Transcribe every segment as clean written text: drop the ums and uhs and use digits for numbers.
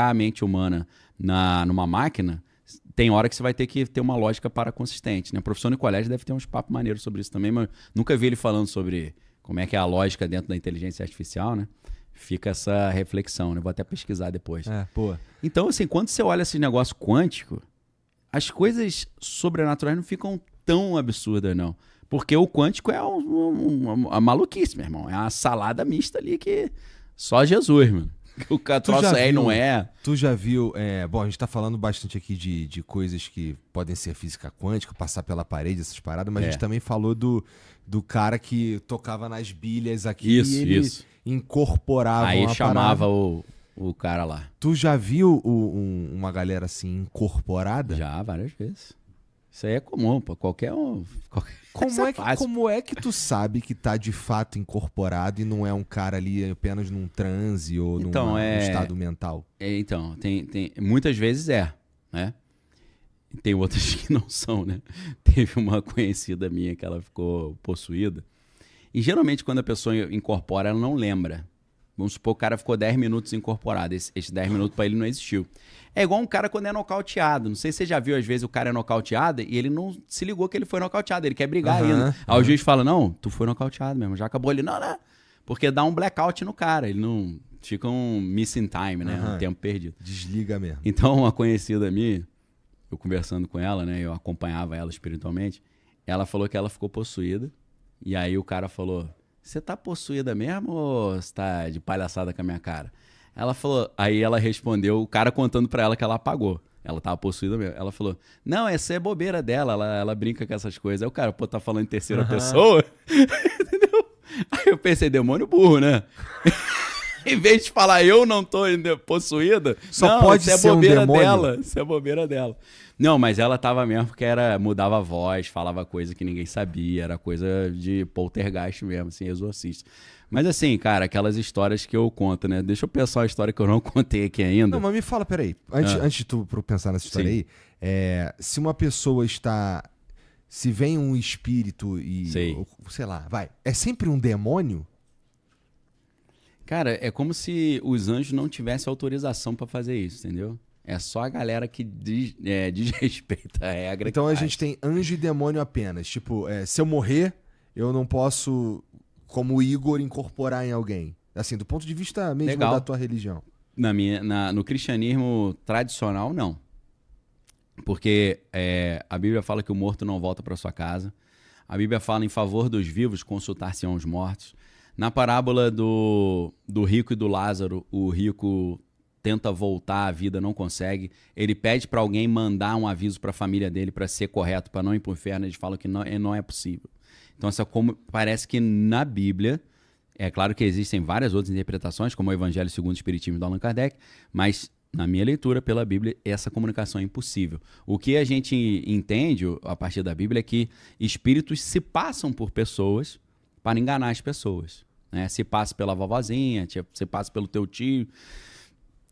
a mente humana numa máquina, tem hora que você vai ter que ter uma lógica para consistente, né? O professor Nicolés deve ter uns papos maneiros sobre isso também, mas nunca vi ele falando sobre como é que é a lógica dentro da inteligência artificial, né? Fica essa reflexão, né? Vou até pesquisar depois. Pô. Então, assim, quando você olha esse negócio quântico, as coisas sobrenaturais não ficam tão absurdas, não. Porque o quântico é uma maluquice, meu irmão. É uma salada mista ali que só Jesus, mano. O troço aí não é... Tu já viu... bom, a gente tá falando bastante aqui de coisas que podem ser física quântica, passar pela parede, essas paradas, mas a gente também falou do cara que tocava nas bilhas aqui e ele incorporava aí uma chamava o cara lá. Tu já viu uma galera assim incorporada? Já, várias vezes. Isso aí é comum, pô. Qualquer um... Como é que tu sabe que tá de fato incorporado e não é um cara ali apenas num transe ou num estado mental? Então, tem muitas vezes né? Tem outras que não são, né? Teve uma conhecida minha que ela ficou possuída. E geralmente quando a pessoa incorpora, ela não lembra. Vamos supor que o cara ficou 10 minutos incorporado. Esses 10 minutos pra ele não existiu. É igual um cara quando é nocauteado. Não sei se você já viu, às vezes, o cara é nocauteado e ele não se ligou que ele foi nocauteado. Ele quer brigar ainda. Aí o juiz fala, não, tu foi nocauteado mesmo. Já acabou. Ele, não. Porque dá um blackout no cara. Ele não... Fica um missing time, né? Um tempo perdido. Desliga mesmo. Então, uma conhecida minha, eu conversando com ela, né? Eu acompanhava ela espiritualmente. Ela falou que ela ficou possuída. E aí o cara falou... Você tá possuída mesmo ou você tá de palhaçada com a minha cara? Ela falou... Aí ela respondeu, o cara contando pra ela que ela apagou. Ela tava possuída mesmo. Ela falou, não, essa é bobeira dela, ela brinca com essas coisas. Aí o cara, tá falando em terceira pessoa? Entendeu? Aí eu pensei, demônio burro, né? Em vez de falar, eu não tô possuída, só pode ser bobeira dela. Isso é bobeira dela. Não, mas ela tava mesmo porque mudava a voz, falava coisa que ninguém sabia, era coisa de poltergeist mesmo, assim, exorcista. Mas assim, cara, aquelas histórias que eu conto, né? Deixa eu pensar uma história que eu não contei aqui ainda. Não, mas me fala, peraí. Antes de tu pensar nessa história aí, se uma pessoa está... Se vem um espírito e... Sei lá, é sempre um demônio? Cara, é como se os anjos não tivessem autorização pra fazer isso, entendeu? É só a galera que desrespeita a regra. Então a gente tem anjo e demônio apenas. Tipo, se eu morrer, eu não posso, como Igor, incorporar em alguém. Assim, do ponto de vista mesmo da tua religião. No cristianismo tradicional, não. Porque a Bíblia fala que o morto não volta para sua casa. A Bíblia fala em favor dos vivos, consultar-se-ão os mortos. Na parábola do rico e do Lázaro, o rico tenta voltar à vida, não consegue. Ele pede para alguém mandar um aviso para a família dele para ser correto, para não ir para o inferno. Eles falam que não é possível. Então, parece que na Bíblia, é claro que existem várias outras interpretações, como o Evangelho segundo o Espiritismo do Allan Kardec, mas na minha leitura pela Bíblia, essa comunicação é impossível. O que a gente entende a partir da Bíblia é que espíritos se passam por pessoas para enganar as pessoas. Né? Se passa pela vovozinha, se passa pelo teu tio.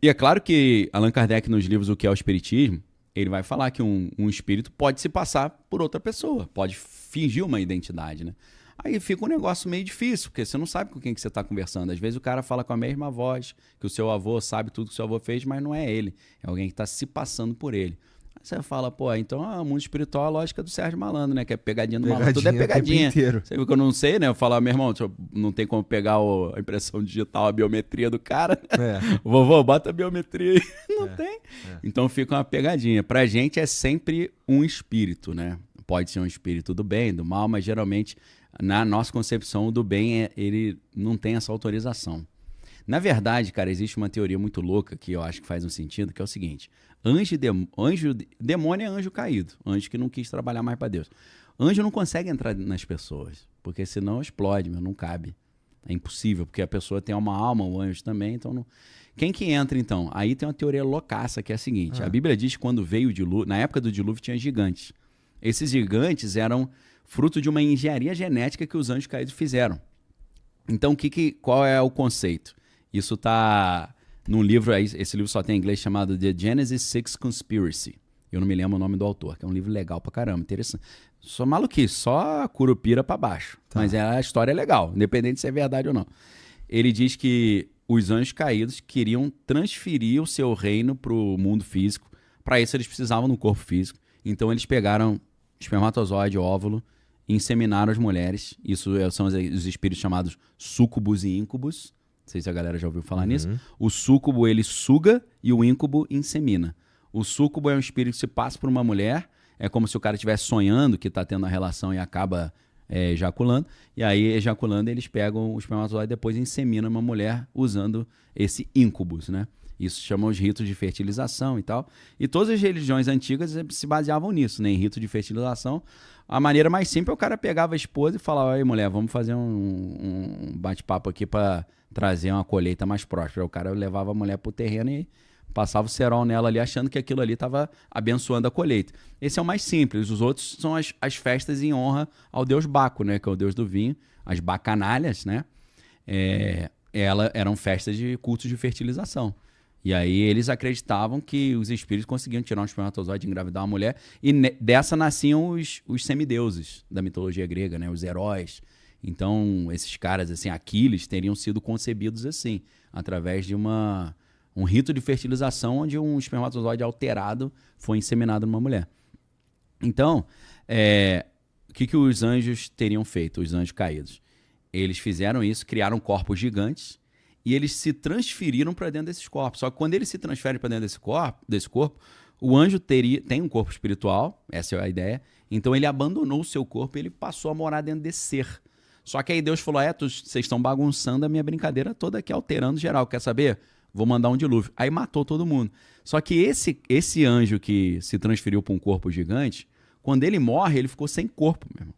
E é claro que Allan Kardec, nos livros O que é o Espiritismo, ele vai falar que um espírito pode se passar por outra pessoa, pode fingir uma identidade, né? Aí fica um negócio meio difícil, porque você não sabe com quem que você está conversando. Às vezes o cara fala com a mesma voz, que o seu avô sabe tudo que o seu avô fez, mas não é ele. É alguém que está se passando por ele. Aí você fala, então o mundo espiritual é a lógica do Sérgio Malandro, né? Que é pegadinha do malandro. Tudo é pegadinha. Você viu que eu não sei, né? Eu falo, meu irmão, não tem como pegar a impressão digital, a biometria do cara. Né? Vovô, bota a biometria aí. Não tem. Então fica uma pegadinha. Pra gente é sempre um espírito, né? Pode ser um espírito do bem, do mal, mas geralmente, na nossa concepção, o do bem, ele não tem essa autorização. Na verdade, cara, existe uma teoria muito louca que eu acho que faz um sentido, que é o seguinte: demônio é anjo caído, anjo que não quis trabalhar mais para Deus. Anjo não consegue entrar nas pessoas, porque senão explode, não cabe. É impossível, porque a pessoa tem uma alma, o anjo também, então não... Quem que entra, então? Aí tem uma teoria loucaça, que é a seguinte: a Bíblia diz que quando veio o dilúvio, na época do dilúvio tinha gigantes. Esses gigantes eram fruto de uma engenharia genética que os anjos caídos fizeram. Então, qual é o conceito? Isso está num livro, esse livro só tem em inglês, chamado The Genesis Six Conspiracy. Eu não me lembro o nome do autor, que é um livro legal pra caramba, interessante. Só maluquice, só curupira pra baixo. Tá. Mas a história é legal, independente se é verdade ou não. Ele diz que os anjos caídos queriam transferir o seu reino para o mundo físico. Para isso, eles precisavam de um corpo físico. Então, eles pegaram espermatozoide, óvulo, e inseminaram as mulheres. Isso são os espíritos chamados súcubos e íncubos. Não sei se a galera já ouviu falar nisso. O súcubo, ele suga e o íncubus insemina. O súcubo é um espírito que se passa por uma mulher. É como se o cara estivesse sonhando que está tendo a relação e acaba ejaculando. E aí, ejaculando, eles pegam o espermatozoide e depois inseminam uma mulher usando esse íncubus, né? Isso chamam os ritos de fertilização e tal. E todas as religiões antigas se baseavam nisso, né? Em rito de fertilização. A maneira mais simples é o cara pegava a esposa e falava: "Aí, mulher, vamos fazer um bate-papo aqui para trazer uma colheita mais próspera." O cara levava a mulher pro terreno e passava o cerol nela ali, achando que aquilo ali estava abençoando a colheita. Esse é o mais simples. Os outros são as festas em honra ao deus Baco, né? Que é o deus do vinho. As bacanalhas, né? Eram festas de cultos de fertilização. E aí eles acreditavam que os espíritos conseguiam tirar um espermatozoide e engravidar uma mulher. E dessa nasciam os semideuses da mitologia grega, né? Os heróis. Então, esses caras, assim, Aquiles, teriam sido concebidos assim, através de um rito de fertilização onde um espermatozoide alterado foi inseminado numa mulher. Então, o que os anjos teriam feito, os anjos caídos? Eles fizeram isso, criaram corpos gigantes, e eles se transferiram para dentro desses corpos. Só que quando eles se transferem para dentro desse corpo, o anjo tem um corpo espiritual, essa é a ideia, então ele abandonou o seu corpo e ele passou a morar dentro desse ser. Só que aí Deus falou: vocês estão bagunçando a minha brincadeira toda aqui, alterando geral, quer saber? Vou mandar um dilúvio. Aí matou todo mundo. Só que esse anjo que se transferiu para um corpo gigante, quando ele morre, ele ficou sem corpo, meu irmão.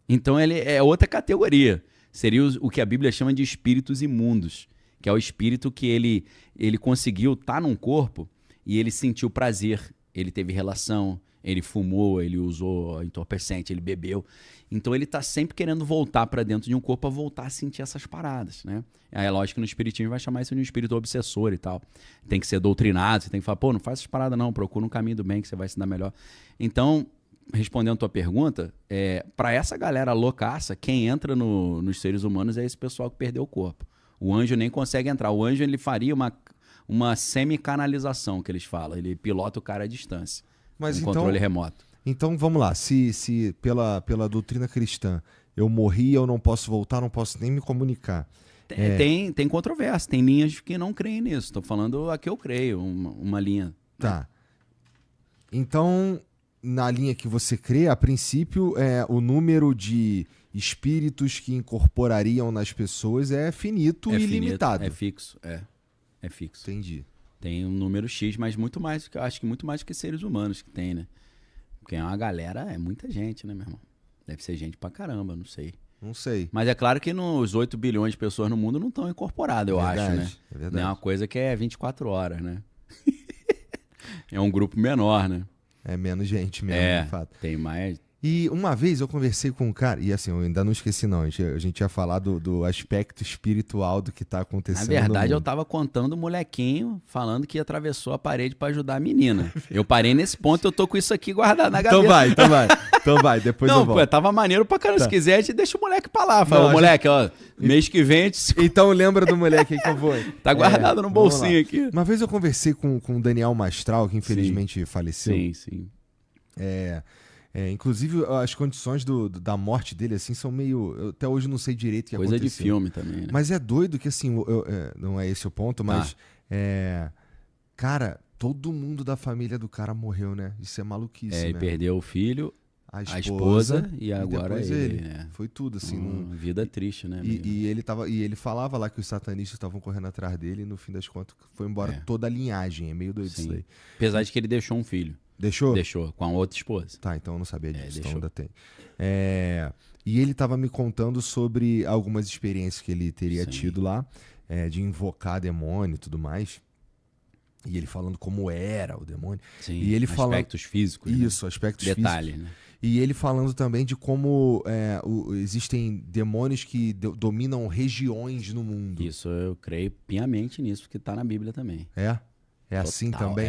Então ele é outra categoria. Seria o que a Bíblia chama de espíritos imundos, que é o espírito que ele conseguiu estar num corpo e ele sentiu prazer, ele teve relação, ele fumou, ele usou entorpecente, ele bebeu. Então ele está sempre querendo voltar para dentro de um corpo para voltar a sentir essas paradas, né? Aí é lógico que no espiritismo vai chamar isso de um espírito obsessor e tal. Tem que ser doutrinado, você tem que falar: não faz essas paradas não, procura um caminho do bem que você vai se dar melhor. Então, respondendo a tua pergunta, para essa galera loucaça, quem entra nos seres humanos é esse pessoal que perdeu o corpo. O anjo nem consegue entrar. O anjo ele faria uma semi-canalização, que eles falam. Ele pilota o cara à distância. Mas controle remoto. Então, vamos lá. Se pela doutrina cristã eu morri, eu não posso voltar, não posso nem me comunicar. Tem controvérsia. Tem linhas que não creem nisso. Estou falando a que eu creio, uma linha. Tá. Então, na linha que você crê, a princípio, o número de espíritos que incorporariam nas pessoas é finito e ilimitado. É fixo, é fixo. Entendi. Tem um número X, mas muito mais, acho que muito mais do que seres humanos que tem, né? Porque é uma galera, é muita gente, né, meu irmão? Deve ser gente pra caramba, não sei. Não sei. Mas é claro que nos 8 bilhões de pessoas no mundo não estão incorporadas, eu acho, né? É verdade. Não é uma coisa que é 24 horas, né? É um grupo menor, né? É menos gente mesmo, de fato. Tem mais... E uma vez eu conversei com um cara, e assim, eu ainda não esqueci não, a gente ia falar do aspecto espiritual do que tá acontecendo. Na verdade, eu tava contando o molequinho falando que atravessou a parede pra ajudar a menina. Eu parei nesse ponto, eu tô com isso aqui guardado na gaveta. Então vai, depois eu volto. Não, tava maneiro pra caramba. Se quiser, a gente deixa o moleque pra lá. Fala: moleque, ó, mês que vem a gente... Então lembra do moleque aí que eu vou. Tá guardado no bolsinho aqui. Uma vez eu conversei com o Daniel Mastral, que infelizmente faleceu. Sim. Inclusive, as condições da morte dele, assim, são meio... Eu até hoje não sei direito o que aconteceu. Coisa de filme também, né? Mas é doido que, assim, não é esse o ponto, mas... Cara, todo mundo da família do cara morreu, né? Isso é maluquice, né? Ele perdeu o filho, a esposa e agora ele. Foi tudo, assim. Vida triste, né? E ele falava lá que os satanistas estavam correndo atrás dele e, no fim das contas, foi embora toda a linhagem. É meio doido isso daí. Apesar de que ele deixou um filho. Deixou? Deixou, com a outra esposa. Tá, então eu não sabia disso, então ainda tem. E ele estava me contando sobre algumas experiências que ele teria tido lá, de invocar demônio e tudo mais. E ele falando como era o demônio. Sim, e ele aspectos físicos. Isso, aspectos Detalhe, físicos. Né? E ele falando também de como existem demônios que dominam regiões no mundo. Isso, eu creio piamente nisso, porque está na Bíblia também. É assim também?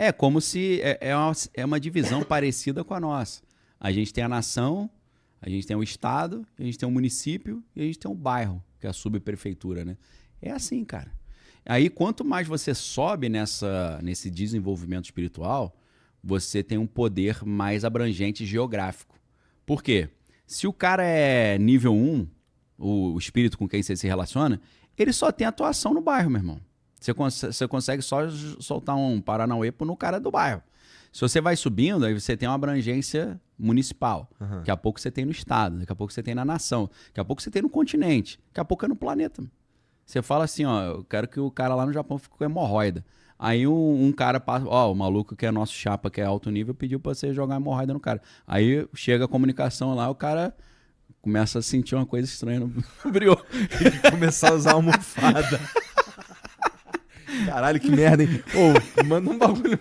É como se é uma divisão parecida com a nossa. A gente tem a nação, a gente tem o estado, a gente tem o município e a gente tem o bairro, que é a subprefeitura, né? É assim, cara. Aí, quanto mais você sobe nesse desenvolvimento espiritual, você tem um poder mais abrangente geográfico. Por quê? Se o cara é nível 1, o espírito com quem você se relaciona, ele só tem atuação no bairro, meu irmão. Você consegue só soltar um Paranauê no cara do bairro. Se você vai subindo, aí você tem uma abrangência municipal. Uhum. Daqui a pouco você tem no estado, daqui a pouco você tem na nação, daqui a pouco você tem no continente, daqui a pouco é no planeta. Você fala assim, ó, eu quero que o cara lá no Japão fique com hemorroida. Aí um cara passa, ó, o maluco que é nosso chapa, que é alto nível, pediu pra você jogar hemorroida no cara. Aí chega a comunicação lá, o cara começa a sentir uma coisa estranha no brioco. Tem que começar a usar almofada. Caralho, que merda, hein? Ô, manda um bagulho.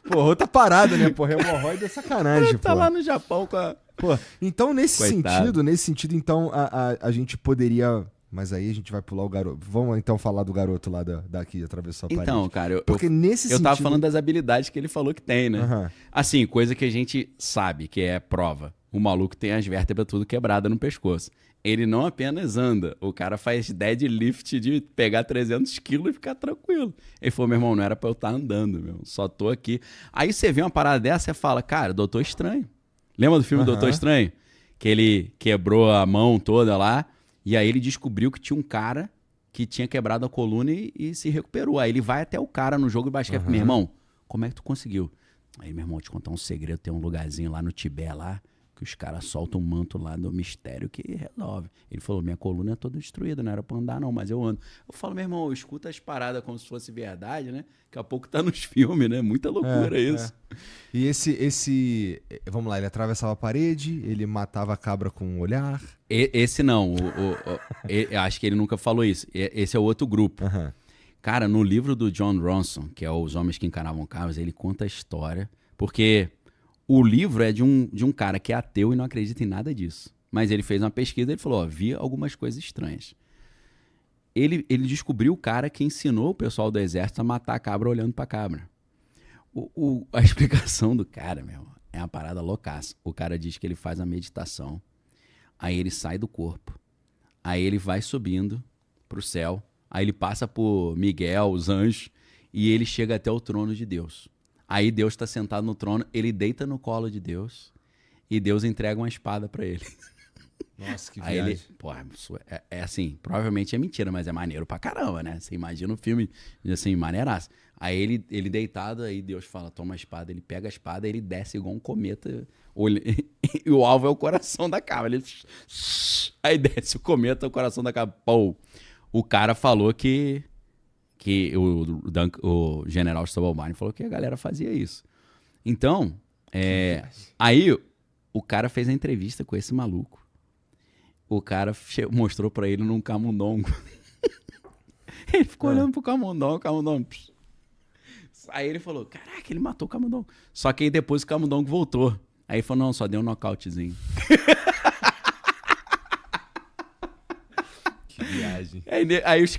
Pô, outra parada, né? Porra, hemorroida é sacanagem, pô. Tá lá no Japão com a... Pô, então nesse Coitado. sentido, então, a gente poderia... Mas aí a gente vai pular o garoto. Vamos então falar do garoto lá daqui, atravessou a parede. Então, cara, Porque nesse eu tava sentido... falando das habilidades que ele falou que tem, né? Uhum. Assim, coisa que a gente sabe, que é prova. O maluco tem as vértebras tudo quebradas no pescoço. Ele não apenas anda, o cara faz deadlift de pegar 300 quilos e ficar tranquilo. Ele falou, meu irmão, não era pra eu estar andando, meu, só tô aqui. Aí você vê uma parada dessa e fala, cara, Doutor Estranho. Lembra do filme Doutor Estranho? Que ele quebrou a mão toda lá, e aí ele descobriu que tinha um cara que tinha quebrado a coluna e se recuperou. Aí ele vai até o cara no jogo de basquete, meu irmão, como é que tu conseguiu? Aí, meu irmão, vou te contar um segredo, tem um lugarzinho lá no Tibete lá, que os caras soltam um manto lá do mistério que resolve. Ele falou, minha coluna é toda destruída, não era pra andar não, mas eu ando. Eu falo, meu irmão, escuta as paradas como se fosse verdade, né? Daqui a pouco tá nos filmes, né? Muita loucura isso. E esse... Vamos lá, ele atravessava a parede, ele matava a cabra com um olhar. Esse não, eu acho que ele nunca falou isso. Esse é o outro grupo. Uhum. Cara, no livro do John Ronson, que é Os Homens que Encanavam Cabras, ele conta a história, porque... O livro é de um cara que é ateu e não acredita em nada disso. Mas ele fez uma pesquisa e ele falou, ó, vi algumas coisas estranhas. Ele descobriu o cara que ensinou o pessoal do exército a matar a cabra olhando pra cabra. A explicação do cara, meu, é uma parada loucaça. O cara diz que ele faz a meditação, aí ele sai do corpo, aí ele vai subindo pro céu, aí ele passa por Miguel, os anjos, e ele chega até o trono de Deus. Aí Deus está sentado no trono, ele deita no colo de Deus e Deus entrega uma espada para ele. Nossa, que viagem. Aí ele, pô, é assim, provavelmente é mentira, mas é maneiro pra caramba, né? Você imagina um filme assim, maneiraço. Aí ele deitado, aí Deus fala, toma a espada, ele pega a espada, ele desce igual um cometa, e o alvo é o coração da cabra. Ele, aí desce o cometa, o coração da cabra. Pô, o cara falou que o general Stubble falou que a galera fazia isso. Então, aí o cara fez a entrevista com esse maluco. O cara mostrou pra ele num camundongo. Ele ficou olhando pro camundongo, pss. Aí ele falou, caraca, ele matou o camundongo. Só que aí depois o camundongo voltou. Aí ele falou, não, só deu um nocautezinho. Que viagem. Aí os